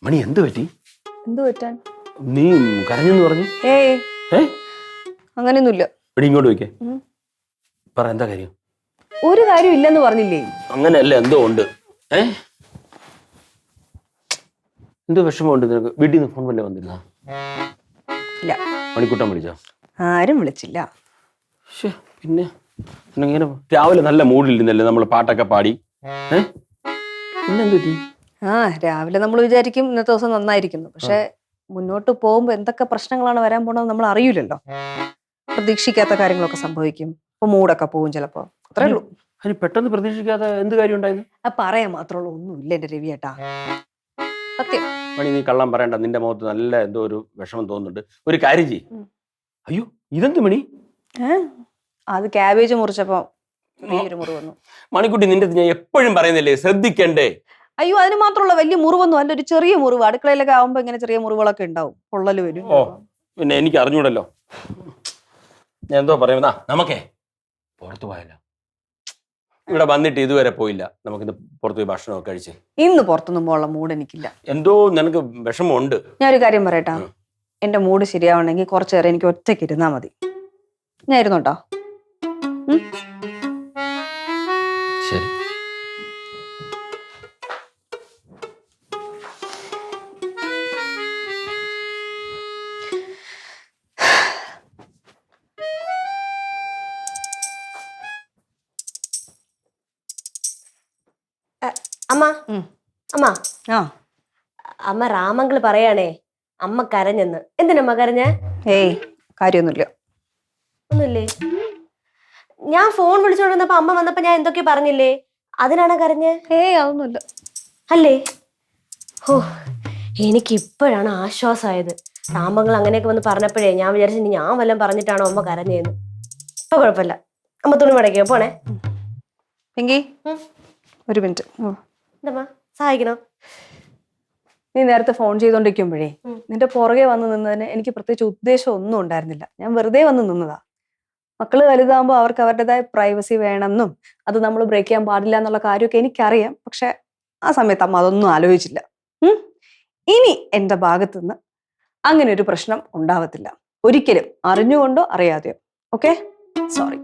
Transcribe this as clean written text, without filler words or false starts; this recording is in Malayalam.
മണി എന്ത് പറ്റി? എന്ത് പറ്റാൻ? നീ കരഞ്ഞെന്ന് പറഞ്ഞു. അങ്ങനെയൊന്നുമില്ല. എടി ഇങ്ങോട്ട് വയ്ക്കേ. പറ, എന്താ കാര്യം? ഒരു കാര്യം ഇല്ലെന്ന് പറഞ്ഞില്ലേ? അങ്ങനെയല്ല, എന്തോ ഉണ്ട്. എന്തോ വിഷമമുണ്ട് നിനക്ക്? വീട്ടിൽ നിന്ന് ഫോൺ വല്ല വന്നിരുന്നോ? ഇല്ല. മണിക്കൂട്ടം വിളിച്ചോ? ആരും വിളിച്ചില്ല. പിന്നെ ഇങ്ങനെ രാവിലെ നല്ല മൂഡിലിരുന്നല്ലേ നമ്മൾ പാട്ടൊക്കെ പാടി? പിന്നെന്ത് പറ്റി? രാവിലെ നമ്മൾ വിചാരിക്കും ഇന്നത്തെ ദിവസം നന്നായിരിക്കുന്നു. പക്ഷെ മുന്നോട്ട് പോകുമ്പോ എന്തൊക്കെ പ്രശ്നങ്ങളാണ് വരാൻ പോണത് നമ്മൾ അറിയില്ലല്ലോ. പ്രതീക്ഷിക്കാത്ത കാര്യങ്ങളൊക്കെ സംഭവിക്കും. ഇപ്പൊ മൂടൊക്കെ പോകും ചിലപ്പോ. അത്രേ ഉള്ളൂ. അതിന് പെട്ടെന്ന് പ്രതീക്ഷിക്കാതെ എന്ത് കാര്യം ഉണ്ടായിരുന്നു? പറയാൻ മാത്രമുള്ള ഒന്നുമില്ല എന്റെ രവിയേട്ടാ. സത്യം. മണി, നീ കള്ളം പറയണ്ട. നിന്റെ മുഖത്ത് നല്ല എന്തോ ഒരു വിഷമം തോന്നുന്നുണ്ട്. ഒരു കാര്യം ചെയ്യ്. അയ്യോ, ഇതെന്ത് മണി? അത് ക്യാബേജ് മുറിച്ചപ്പോ വലിയൊരു മുറിവ് വന്നു. മണിക്കുട്ടി, നിന്റെ ഞാൻ എപ്പോഴും പറയുന്നില്ലേ ശ്രദ്ധിക്കണ്ടേ? അയ്യോ, അതിന് മാത്രമുള്ള വലിയ മുറിവൊന്നും അല്ല, ഒരു ചെറിയ മുറിവ്. അടുക്കളയിലൊക്കെ ആവുമ്പോ ഇങ്ങനെ ചെറിയ മുറിവുകളൊക്കെ ഉണ്ടാവും, പൊള്ളല് വരും. പിന്നെ എനിക്ക് അറിഞ്ഞൂടല്ലോ. ഞാൻ എന്തോ പറയുന്ന നമുക്കേ പുറത്തു പോയല്ലോ. ഇവിടെ വന്നിട്ട് ഇതുവരെ പോയില്ല. നമുക്കിന്ന് പുറത്തു പോയി ഭക്ഷണമൊക്കെ കഴിച്ച്. ഇന്ന് പുറത്തൊന്നും പോകാനുള്ള മൂഡ് എനിക്കില്ല. എന്തോ നിനക്ക് വിഷമമുണ്ട്. ഞാനൊരു കാര്യം പറയട്ടാ, എന്റെ മൂഡ് ശരിയാവണമെങ്കിൽ കുറച്ചു നേരം എനിക്ക് ഒറ്റയ്ക്ക് ഇരുന്നാ മതി. ഞാൻ ഇരുന്നോട്ടോ. ശരി. അമ്മ അമ്മ അമ്മ രാമങ്കിള് പറയാണേ അമ്മ കരഞ്ഞെന്ന്. എന്തിനമ്മ കരഞ്ഞ? കാര്യമൊന്നുമില്ല. ഒന്നുമില്ലേ? ഞാൻ ഫോൺ വിളിച്ചോണ്ടിരുന്നപ്പോ അമ്മ വന്നപ്പോ ഞാൻ എന്തൊക്കെ പറഞ്ഞില്ലേ? അതിനാണ് കരഞ്ഞ്? അതൊന്നുമില്ല. അല്ലേ? ഓ, എനിക്ക് ഇപ്പോഴാണ് ആശ്വാസമായത്. രാമങ്ങൾ അങ്ങനെയൊക്കെ വന്ന് പറഞ്ഞപ്പോഴേ ഞാൻ വിചാരിച്ചു ഞാൻ വല്ലതും പറഞ്ഞിട്ടാണോ അമ്മ കരഞ്ഞേന്ന്. ഇപ്പൊ കുഴപ്പമില്ല. അമ്മ തുണി മടക്കിയോ? പോണേ. ഒരു മിനിറ്റ്. എന്താ സഹായിക്കണോ? നീ നേരത്തെ ഫോൺ ചെയ്തോണ്ടിരിക്കുമ്പോഴേ നിന്റെ പുറകെ വന്ന് നിന്നതിന് എനിക്ക് പ്രത്യേകിച്ച് ഉദ്ദേശം ഒന്നും ഉണ്ടായിരുന്നില്ല. ഞാൻ വെറുതെ വന്ന് നിന്നതാ. മക്കള് വലുതാകുമ്പോൾ അവർക്ക് അവരുടേതായ പ്രൈവസി വേണമെന്നും അത് നമ്മൾ ബ്രേക്ക് ചെയ്യാൻ പാടില്ല എന്നുള്ള കാര്യമൊക്കെ എനിക്കറിയാം. പക്ഷെ ആ സമയത്ത് അമ്മ അതൊന്നും ആലോചിച്ചില്ല. ഇനി എന്റെ ഭാഗത്തുനിന്ന് അങ്ങനെ ഒരു പ്രശ്നം ഉണ്ടാവത്തില്ല ഒരിക്കലും, അറിഞ്ഞുകൊണ്ടോ അറിയാതെയോ. Okay, sorry.